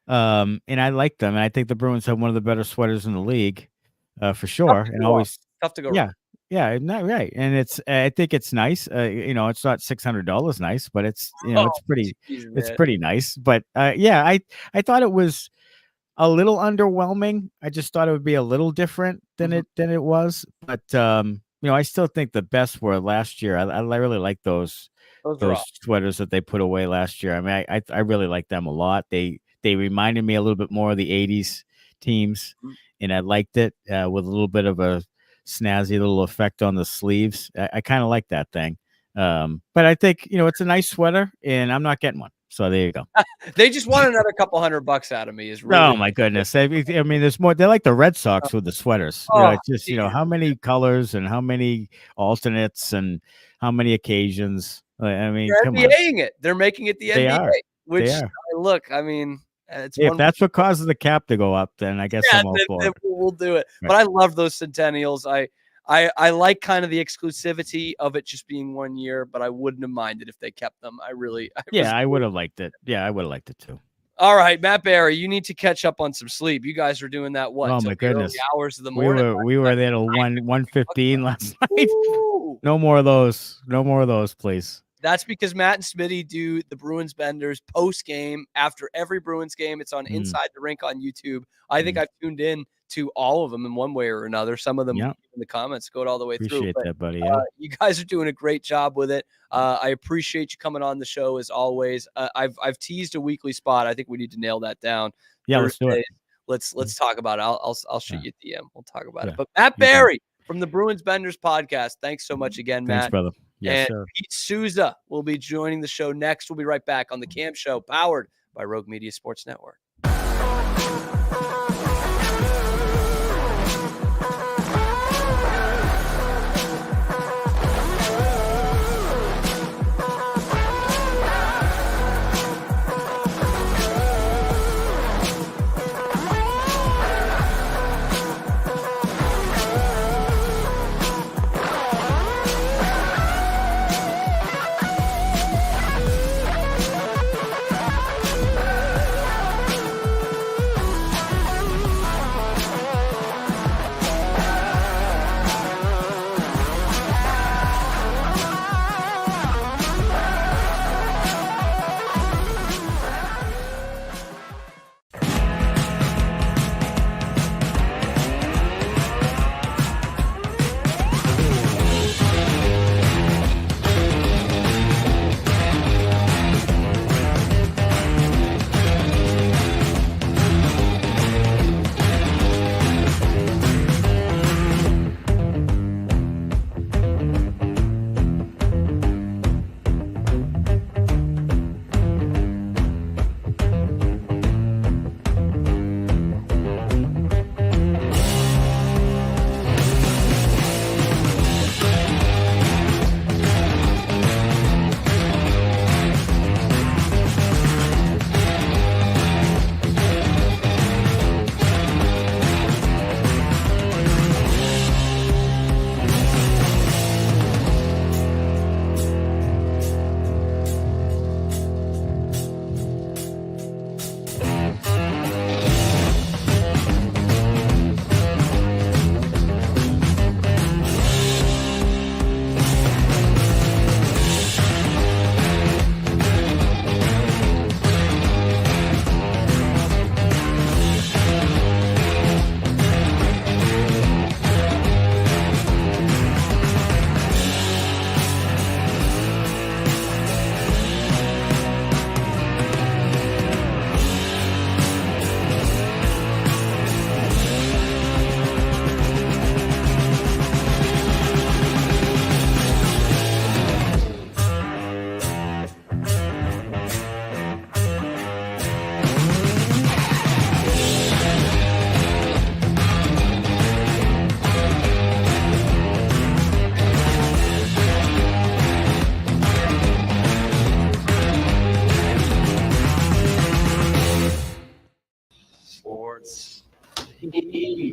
And I like them. And I think the Bruins have one of the better sweaters in the league for sure. And always tough to go. Yeah. Yeah. Not right. And I think it's nice. It's not $600 nice, but it's, it's pretty nice. But I thought it was a little underwhelming. I just thought it would be a little different than it was. But, I still think the best were last year. I really like those sweaters that they put away last year. I mean, I really like them a lot. They reminded me a little bit more of the 80s teams, and I liked it with a little bit of a snazzy little effect on the sleeves. I kind of like that thing. But I think, it's a nice sweater, and I'm not getting one. So there you go. They just want another couple $100 out of me. Oh, my goodness. I mean, there's more. They're like the Red Sox with the sweaters. It's just, how many colors and how many alternates and how many occasions. I mean, they're NBAing it. They're making it the NBA. Which, look, I mean, if that's what causes the cap to go up, then I guess I'm all for it. We'll do it. Right. But I love those Centennials. I like kind of the exclusivity of it just being 1 year, but I wouldn't have minded if they kept them. I would have liked it. Yeah, I would have liked it too. All right, Matt Barry, you need to catch up on some sleep. You guys are doing that Oh my goodness, hours of the morning. We were there till 1:15 last night. No more of those. No more of those, please. That's because Matt and Smitty do the Bruins Benders post game after every Bruins game. It's on Inside the Rink on YouTube. I think I've tuned in to all of them in one way or another. Some of them in the comments go all the way Appreciate through. That, buddy. You guys are doing a great job with it. I appreciate you coming on the show as always. I've teased a weekly spot. I think we need to nail that down. Yeah, let's do it. Let's talk about it. I'll shoot you a DM. We'll talk about it. But Matt Barry from the Bruins Benders Podcast. Thanks so much again, Matt. Thanks, brother. Yes, and sir. Pete Souza will be joining the show next. We'll be right back on the Cam Show, powered by Rogue Media Sports Network.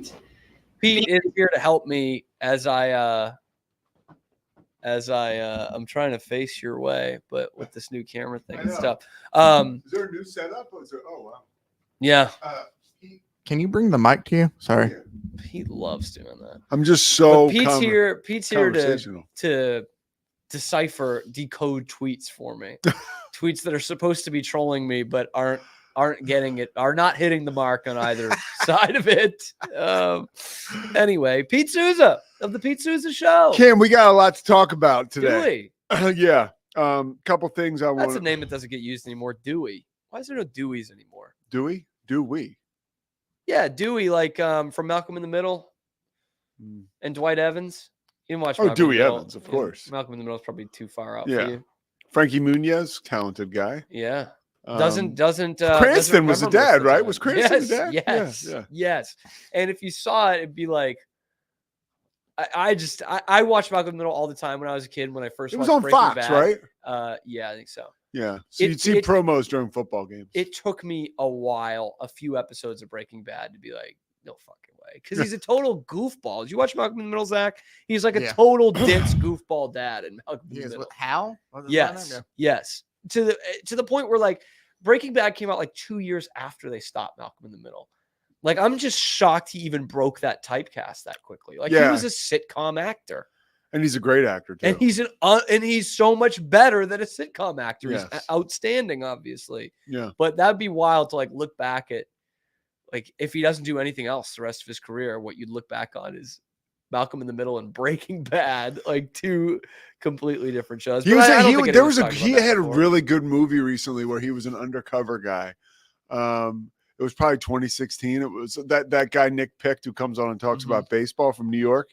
Pete. Pete is here to help me as I'm trying to face your way, but with this new camera thing and stuff. Is there a new setup? Or is there, oh wow. Yeah. Can you bring the mic to you? Sorry. Pete loves doing that. I'm just so. But Pete's here conversational. to decode tweets for me. Tweets that are supposed to be trolling me, but aren't getting it, are not hitting the mark on either side of it. Anyway, Pete Souza of the Pete Souza Show. Cam, we got a lot to talk about today. Dewey. Yeah. Couple things I want. That's a name that doesn't get used anymore. Dewey. Why is there no Deweys anymore? Dewey? Dewey. Yeah, Dewey, like from Malcolm in the Middle and Dwight Evans. You didn't watch Oh, Malcolm in Dewey the Middle. Evans, of course. Malcolm in the Middle is probably too far out Yeah. for you. Frankie Muniz, talented guy. Yeah. Doesn't Cranston was the dad, right? Was Cranston the dad? Yes, Yeah. yes. And if you saw it, it'd be like, I watched Malcolm in the Middle all the time when I was a kid. When I first It was watched on Breaking Fox, Bad. right? Yeah, I think so. Yeah. So you'd see promos during football games. It took me a few episodes of Breaking Bad to be like, no fucking way, because he's a total goofball. Did you watch Malcolm in the Middle, Zach? He's like a total ditz goofball dad in Malcolm in the Middle. Hal? Yes. To the point where like Breaking Bad came out like 2 years after they stopped Malcolm in the Middle. Like I'm just shocked he even broke that typecast that quickly. Like he was a sitcom actor, and he's a great actor too. And he's so much better than a sitcom actor. Yes. He's outstanding, obviously. Yeah, but that'd be wild to like look back at, like if he doesn't do anything else the rest of his career, what you'd look back on is Malcolm in the Middle and Breaking Bad, like two completely different shows. He had a really good movie recently where he was an undercover guy. It was probably 2016. It was that guy Nick Picked who comes on and talks about baseball from New York.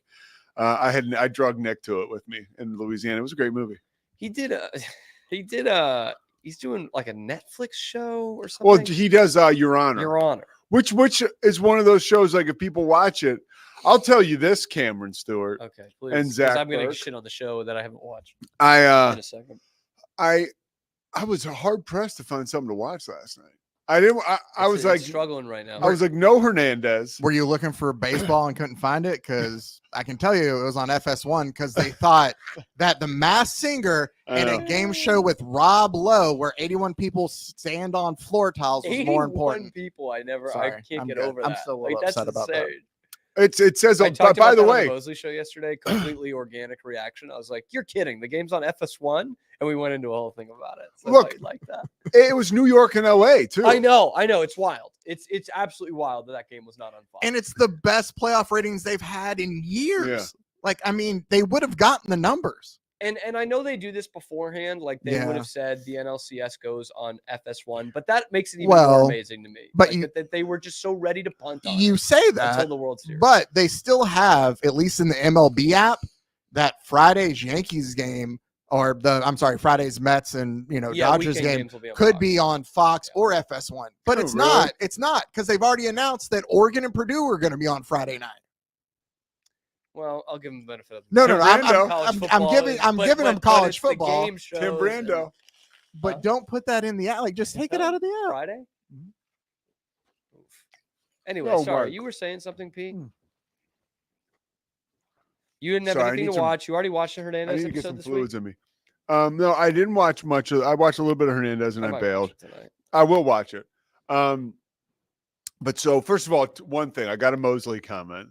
I drug Nick to it with me in Louisiana. It was a great movie. He's doing like a Netflix show or something. Well, he does Your Honor. Your Honor. Which is one of those shows, like if people watch it, I'll tell you this, Cameron Stewart. Okay, please. And Zach I'm going to Burke. shit on the show that I haven't watched. In a second. I was hard pressed to find something to watch last night. I was like struggling right now. I was like, no Hernandez. Were you looking for baseball and couldn't find it? Because I can tell you it was on FS1 because they thought that The Masked Singer in a game show with Rob Lowe, where 81 people stand on floor tiles, was more important. People, I can't get good. over that. I'm still a little upset about that. It says, I talked by about the that way, on the Mosley show yesterday, completely organic reaction. I was like, "You're kidding! The game's on FS1," and we went into a whole thing about it. So look, like that. It was New York and LA too. I know. It's wild. It's absolutely wild that game was not on Fox. And it's the best playoff ratings they've had in years. Yeah. Like, I mean, they would have gotten the numbers. And I know they do this beforehand. Like they would have said the NLCS goes on FS1, but that makes it even more amazing to me. But like that they were just so ready to punt on you it say that until the World Series. But they still have, at least in the MLB app, that Friday's Yankees game, or Friday's Mets and Dodgers game could be on Fox or FS1. But it's not. It's not, because they've already announced that Oregon and Purdue are going to be on Friday night. Well, I'll give them the benefit of the doubt. I'm giving them college football. Tim Brando. But don't put that in the app. Like, just take it out of the app. Friday. Anyway, sorry, you were saying something, Pete. You didn't have anything to watch. You already watched the Hernandez I need to get some episode this fluids week. in me. No, I didn't watch much. I watched a little bit of Hernandez and I bailed. I will watch it. But so first of all, one thing, I got a Mosley comment.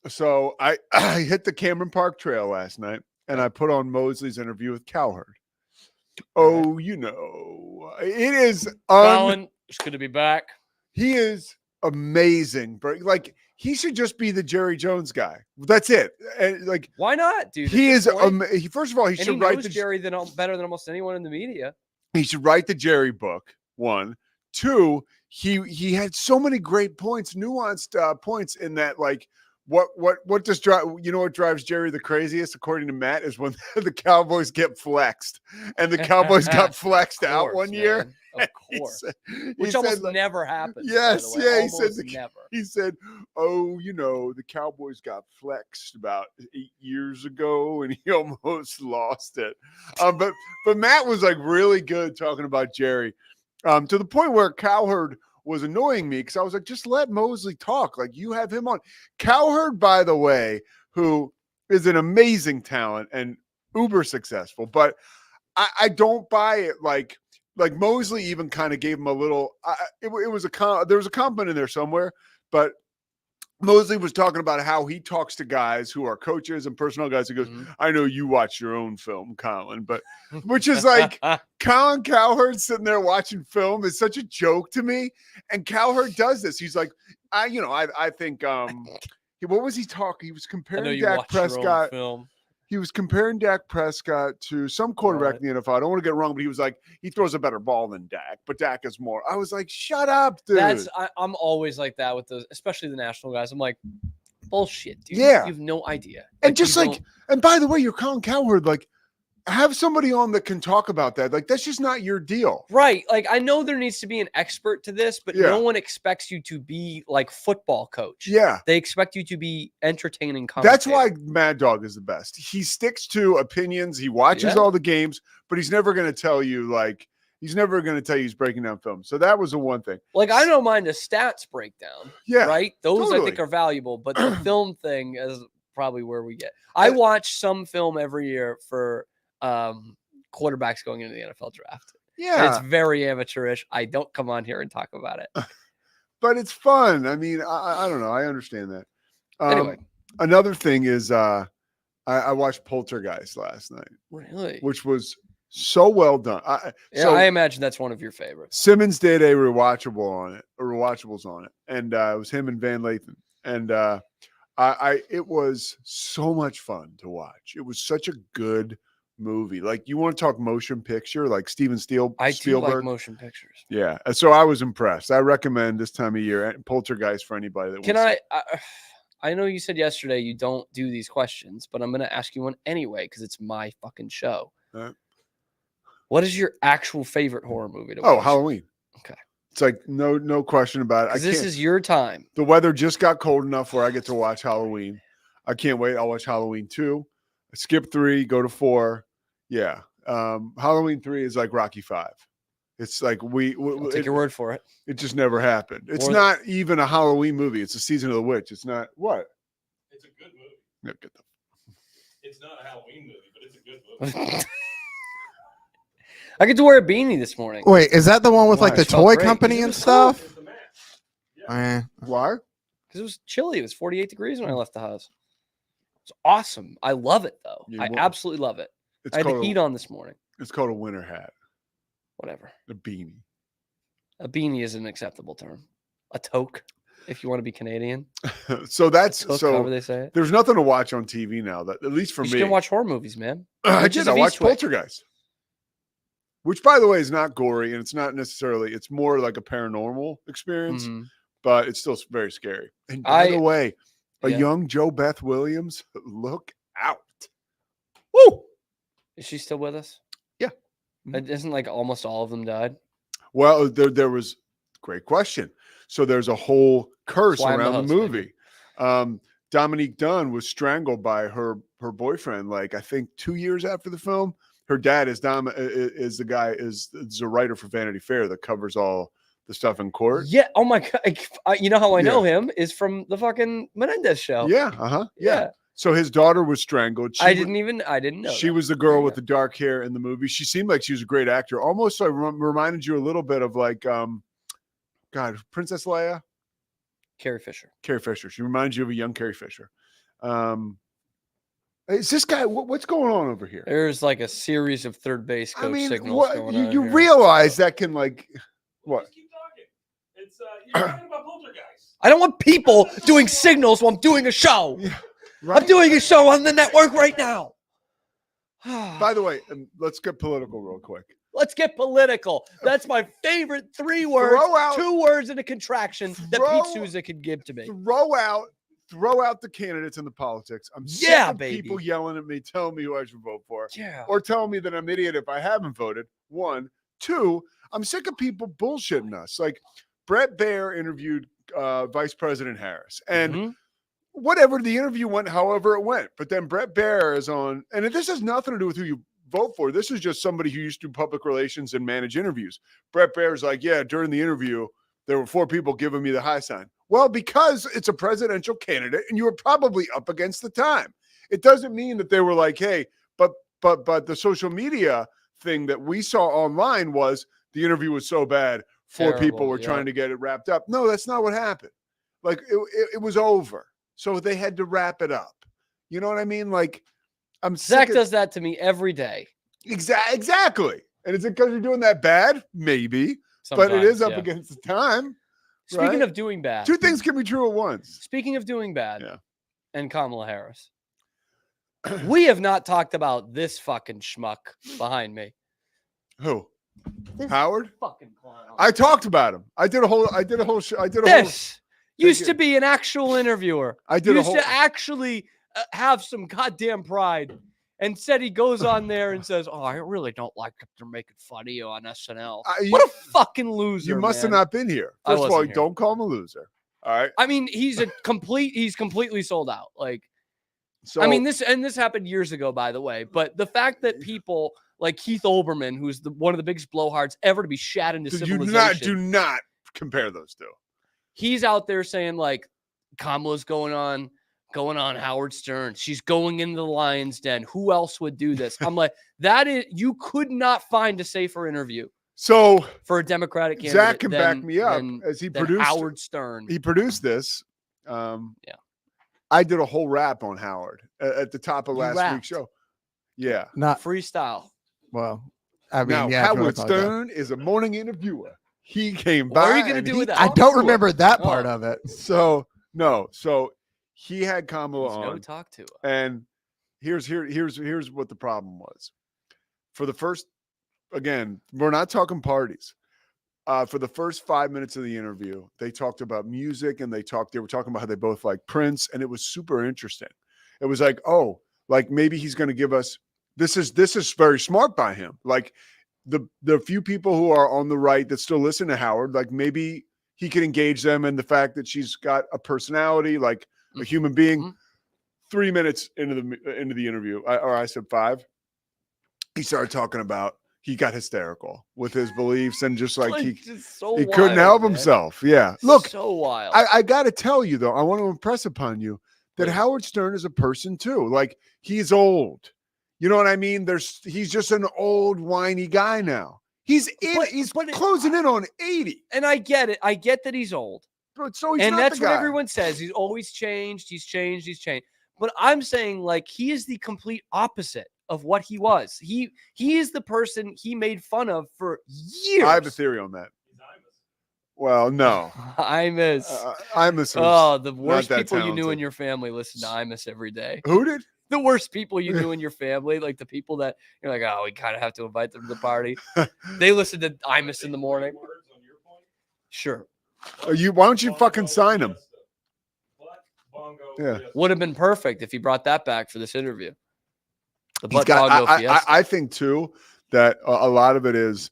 So I hit the Cameron Park Trail last night and I put on Mosley's interview with Cowherd. Oh, it is. Colin, it's good to be back. He is amazing, bro. Like he should just be the Jerry Jones guy. That's it. And like, why not, dude? He is. First of all, he should write the Jerry better than almost anyone in the media. He should write the Jerry book. 1, 2. He had so many great points, nuanced points in that. Like, what does drive? You know what drives Jerry the craziest, according to Matt, is when the Cowboys get flexed, and the Cowboys got flexed out one year. Of course, which almost never happens. Yes, yeah. Never. He said, "Oh, the Cowboys got flexed about 8 years ago, and he almost lost it." But Matt was like really good talking about Jerry, to the point where Cowherd was annoying me because I was like, just let Mosley talk. Like, you have him on. Cowherd, by the way, who is an amazing talent and uber successful, but I don't buy it. Like Mosley even kind of gave him a little. There was a compliment in there somewhere, but Mosley was talking about how he talks to guys who are coaches and personnel guys. He goes, I know you watch your own film, Colin, but which is like Colin Cowherd sitting there watching film is such a joke to me. And Cowherd does this. He's like, I think, what was he talking? He was comparing Dak Prescott. He was comparing Dak Prescott to some quarterback in the NFL. I don't want to get it wrong, but he was like, he throws a better ball than Dak, but Dak is more. I was like, shut up, dude. I'm always like that with those, especially the national guys. I'm like, bullshit, dude. Yeah. You have no idea. And just like, and by the way, you're Colin Cowherd, like, have somebody on that can talk about that. Like, that's just not your deal. Right. Like, I know there needs to be an expert to this, but no one expects you to be like football coach. Yeah. They expect you to be entertaining. That's why Mad Dog is the best. He sticks to opinions. He watches all the games, but he's never going to tell you he's breaking down film. So that was the one thing. Like, I don't mind a stats breakdown. Yeah. Right. Those totally. I think are valuable, but the film thing is probably where we get. I watch some film every year for quarterbacks going into the NFL draft. Yeah. It's very amateurish. I don't come on here and talk about it. But it's fun. I mean, I don't know. I understand that. Anyway. Another thing is I watched Poltergeist last night. Really? Which was so well done. I imagine that's one of your favorites. Simmons did a rewatchables on it. And it was him and Van Lathan. And it was so much fun to watch. It was such a good movie. Like, you want to talk motion picture, like Steven Spielberg. I do like motion pictures. Yeah. So I was impressed. I recommend this time of year Poltergeist for anybody that wants to. I know you said yesterday you don't do these questions, but I'm going to ask you one anyway because it's my fucking show. What is your actual favorite horror movie to watch? Oh, Halloween. Okay. It's like no question about it. This is your time. The weather just got cold enough where I get to watch Halloween. I can't wait. I'll watch Halloween 2. Skip 3, go to 4. Yeah. Halloween 3 is like Rocky 5. It's like I'll take your word for it. It just never happened. It's not even a Halloween movie. It's a Season of the Witch. It's not what? It's a good movie. No, it's not a Halloween movie, but it's a good movie. I get to wear a beanie this morning. Wait, is that the one with like the toy company and stuff? Why? Because it was chilly. It was 48 degrees when I left the house. It's awesome. I love it, though. I absolutely love it. I had the heat on this morning. It's called a winter hat. Whatever. A beanie. A beanie is an acceptable term. A toque, if you want to be Canadian. So that's however they say it. There's nothing to watch on TV now. That at least for me. You can watch horror movies, man. I watched Poltergeist, which, by the way, is not gory and it's not necessarily. It's more like a paranormal experience, but it's still very scary. And by the way, a young Joe Beth Williams, look out! Woo! Is she still with us? Yeah. Isn't like almost all of them died? Well, there was great question. So there's a whole curse around the movie. Dominique Dunn was strangled by her boyfriend, like I think 2 years after the film. Her dad is a writer for Vanity Fair that covers all the stuff in court. Yeah. Oh my God. You know how I know him is from the fucking Menendez show. Yeah. Yeah. So his daughter was strangled. I didn't know. She was the girl with the dark hair in the movie. She seemed like she was a great actor. Almost reminded you a little bit of like, Princess Leia. Carrie Fisher. She reminds you of a young Carrie Fisher. Is this guy? What's going on over here? There's like a series of third base coach signals going on. You realize that can like what? Keep talking. It's you're talking about Poltergeist. I don't want people doing signals while I'm doing a show. Yeah, right? I'm doing a show on the network right now. By the way, let's get political real quick. Let's get political. That's my favorite 3 words, 2 words in a contraction that Pete Souza could give to me. Throw out the candidates and the politics. I'm sick of people yelling at me, telling me who I should vote for. Yeah. Or telling me that I'm an idiot if I haven't voted. 1, 2, I'm sick of people bullshitting us. Like Brett Baer interviewed Vice President Harris. And whatever, the interview went however it went. But then Brett Baer is on, and this has nothing to do with who you vote for. This is just somebody who used to do public relations and manage interviews. Brett Baer's like, yeah, during the interview, there were 4 people giving me the high sign. Well, because it's a presidential candidate and you were probably up against the time. It doesn't mean that they were like, hey, but the social media thing that we saw online was the interview was so bad, 4 people were trying to get it wrapped up. No, that's not what happened. Like it was over. So they had to wrap it up. You know what I mean? Like Zach does that to me every day. Exactly. And is it because you're doing that bad? Maybe. Sometimes, but it is up against the time. Speaking of doing bad. 2 things can be true at once. Speaking of doing bad and Kamala Harris. We have not talked about this fucking schmuck behind me. Who? Howard? Fucking clown. I talked about him. I did a whole used to be an actual interviewer. Used to actually have some goddamn pride. And said he goes on there and says, "Oh, I really don't like that they're making fun of you on SNL." What a fucking loser! You must have not been here. First of all, don't call him a loser. All right. I mean, he's completely sold out. Like, so I mean, this happened years ago, by the way. But the fact that people like Keith Olbermann, who's one of the biggest blowhards ever to be shat into civilization, do not compare those two. He's out there saying like, Kamala's going on Howard Stern. She's going into the lion's den. Who else would do this? I'm like, you could not find a safer interview. So for a Democratic candidate, Zach can back me up as he produced Howard Stern. He produced this. I did a whole rap on Howard at the top of last week's show. Yeah, not freestyle. Well, I mean, Howard Stern is a morning interviewer. He came by. What are you going to do with that? I don't remember that part of it. So he had Kamala on. No talk to her. And here's what the problem was. For the first, again, we're not talking parties. For the first 5 minutes of the interview, they talked about music and they were talking about how they both like Prince, and it was super interesting. It was like, oh, like maybe he's going to give us this is very smart by him. Like the few people who are on the right that still listen to Howard, like maybe he could engage them in the fact that she's got a personality, like a human being. Mm-hmm. 3 minutes into the interview, I said 5. He started talking about he got hysterical with his beliefs and just like he couldn't help himself. Yeah, look, so wild. I got to tell you though, I want to impress upon you that Howard Stern is a person too. Like he's old, you know what I mean? He's just an old whiny guy now. He's closing in on 80, and I get it. I get that he's old. But so he's and not that's the what guy. Everyone says. He's always changed. He's changed. But I'm saying like he is the complete opposite of what he was. He is the person he made fun of for years. I have a theory on that. Well, no. Imus. Imus. Oh, the worst people you knew in your family listen to Imus every day. Who did? The worst people you knew in your family, like the people that you're like, oh, we kind of have to invite them to the party. They listen to Imus in the morning. Sure. Why don't you fucking sign him? Yeah, would have been perfect if he brought that back for this interview. I think too that a lot of it is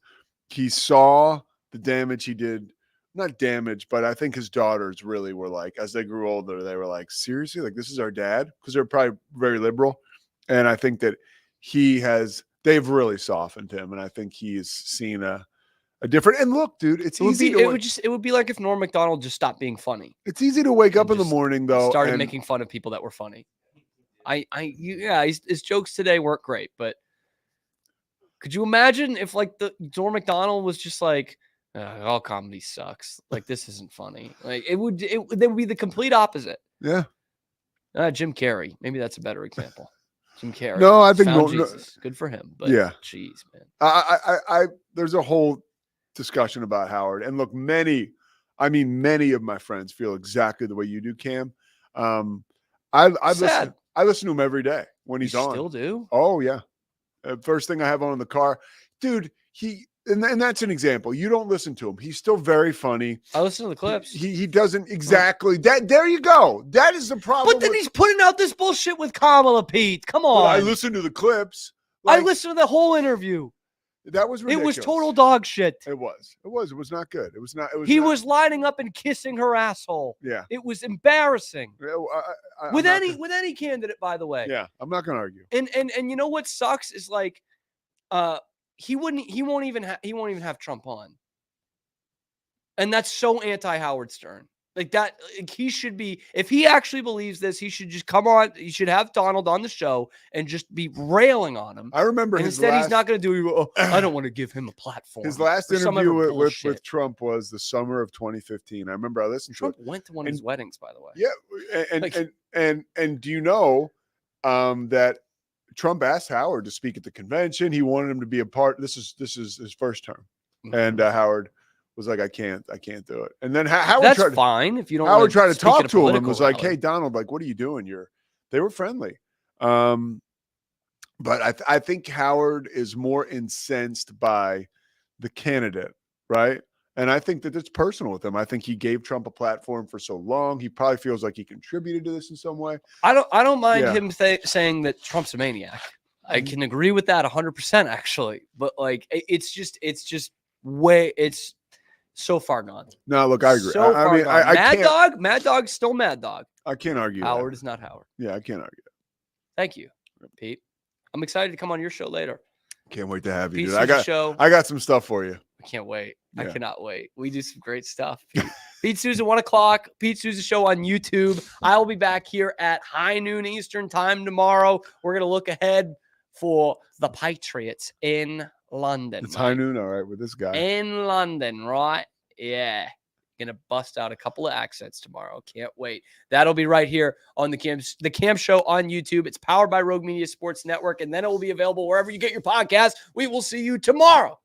he saw the damage he did. Not damage, but I think his daughters really were like, as they grew older, they were like, seriously, like this is our dad, because they're probably very liberal, and I think that they've really softened him, and I think he's seen a different. And look, dude, it would be like if Norm Macdonald just stopped being funny. It's easy to wake up in the morning though, started making fun of people that were funny. His jokes today weren't great, but could you imagine if like the Norm Macdonald was just like, all comedy sucks. Like this isn't funny. Like they would be the complete opposite. Yeah. Jim Carrey. Maybe that's a better example. Jim Carrey. No, I think good for him. But yeah, jeez, man. I there's a whole discussion about Howard, and look, many of my friends feel exactly the way you do, Cam. I listen to him every day when he's on. Still do? Oh yeah. First thing I have on in the car, dude. And that's an example. You don't listen to him. He's still very funny. I listen to the clips. He doesn't exactly that. There you go. That is the problem. But then he's putting out this bullshit with Kamala, Pete. Come on. Well, I listen to the clips. I listened to the whole interview. That was ridiculous. It was total dog shit. It was. It was not good. It was not. He was lining up and kissing her asshole. Yeah. It was embarrassing. With any candidate, by the way. Yeah, I'm not going to argue. And you know what sucks is like, he won't even have Trump on. And that's so anti-Howard Stern. Like that, like he should be, if he actually believes this, he should just come on. He should have Donald on the show and just be railing on him. I remember and his instead last, he's not going to do, I don't want to give him a platform. his last or some interview other with Trump was the summer of 2015. I remember I listened Trump to it. went to one of his weddings, by the way. Yeah. And, Like- and do you know that Trump asked Howard to speak at the convention? He wanted him to be a part. This is his first term. Mm-hmm. And Howard was like, I can't do it. And then Howard That's tried, fine if you don't. Howard tried to speak at talk a to him and political was like, rally. hey, Donald, like, what are you doing? They were friendly. But I think Howard is more incensed by the candidate, right? And I think that it's personal with him. I think he gave Trump a platform for so long. He probably feels like he contributed to this in some way. I don't mind Yeah. him saying that Trump's a maniac. I can agree with that 100% actually. But like, it's so far gone. No, look, I agree. So I far mean, gone. Mad Dog's still Mad Dog. I can't argue. Howard that. is not Howard. Yeah, I can't argue. Thank you, Pete. I'm excited to come on your show later. Can't wait to have you, Pete dude. I got some stuff for you. I can't wait. I Yeah. cannot wait. We do some great stuff. Pete Souza, 1 o'clock. Pete Souza show on YouTube. I will be back here at high noon Eastern time tomorrow. We're going to look ahead for the Patriots in London. It's high noon, all right, with this guy. In London, right? Yeah. Gonna bust out a couple of accents tomorrow. Can't wait. That'll be right here on the Cam Show on YouTube. It's powered by Rogue Media Sports Network, and then it will be available wherever you get your podcast. We will see you tomorrow.